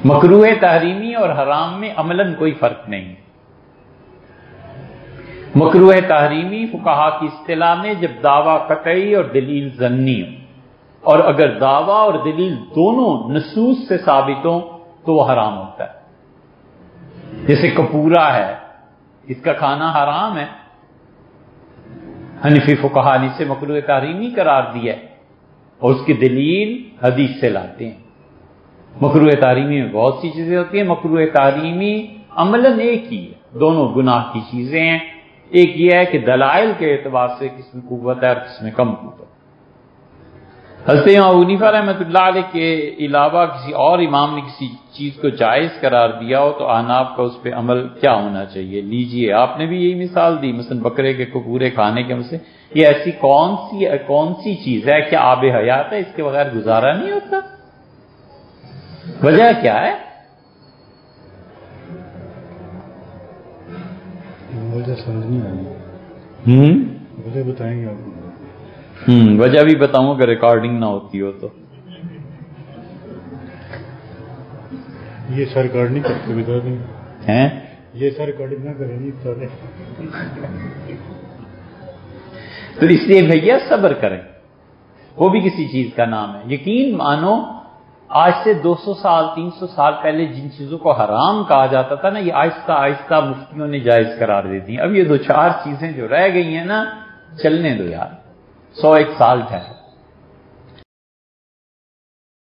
مکروہ تحریمی اور حرام میں عملاً کوئی فرق نہیں. مکروہ تحریمی فقہا کی اصطلاح میں جب دعویٰ قطعی اور دلیل ظنی ہو، اور اگر دعویٰ اور دلیل دونوں نصوص سے ثابت ہوں تو وہ حرام ہوتا ہے. جیسے کپورا ہے، اس کا کھانا حرام ہے، حنفی فقہا نے اسے مکروہ تحریمی قرار دیا ہے اور اس کی دلیل حدیث سے لاتے ہیں. مکروہ تحریمی میں بہت سی چیزیں ہوتی ہیں. مکروہ تحریمی عملاً ایک ہی ہے، دونوں گناہ کی چیزیں ہیں. ایک یہ ہے کہ دلائل کے اعتبار سے کس میں قوت ہے اور کس میں کم قوت ہے. حضرت امام ابو حنیفہ رحمۃ اللہ علیہ کے علاوہ کسی اور امام نے کسی چیز کو جائز قرار دیا ہو تو احناف کا اس پہ عمل کیا ہونا چاہیے؟ لیجئے، آپ نے بھی یہی مثال دی، مثلا بکرے کے کپورے کھانے کے سے. یہ ایسی کون سی چیز ہے؟ کیا آب حیات ہے؟ اس کے بغیر گزارا نہیں ہوتا. وجہ کیا ہے؟ وجہ سمجھ نہیں آئی. وجہ بتائیں گے آپ؟ وجہ بھی بتاؤں اگر ریکارڈنگ نہ ہوتی ہو تو. یہ سر ریکارڈ نہیں کرتے، بتا دیں. ہیں یہ سر ریکارڈنگ نہ کریں، بتا دیں. تو اس لیے بھیا صبر کریں، وہ بھی کسی چیز کا نام ہے. یقین مانو آج سے 200 سال 300 سال پہلے جن چیزوں کو حرام کہا جاتا تھا نا، یہ آہستہ آہستہ مفتیوں نے جائز قرار دے دی. اب یہ 2-4 چیزیں جو رہ گئی ہیں نا، چلنے دو یار، 101 سال ٹھہر.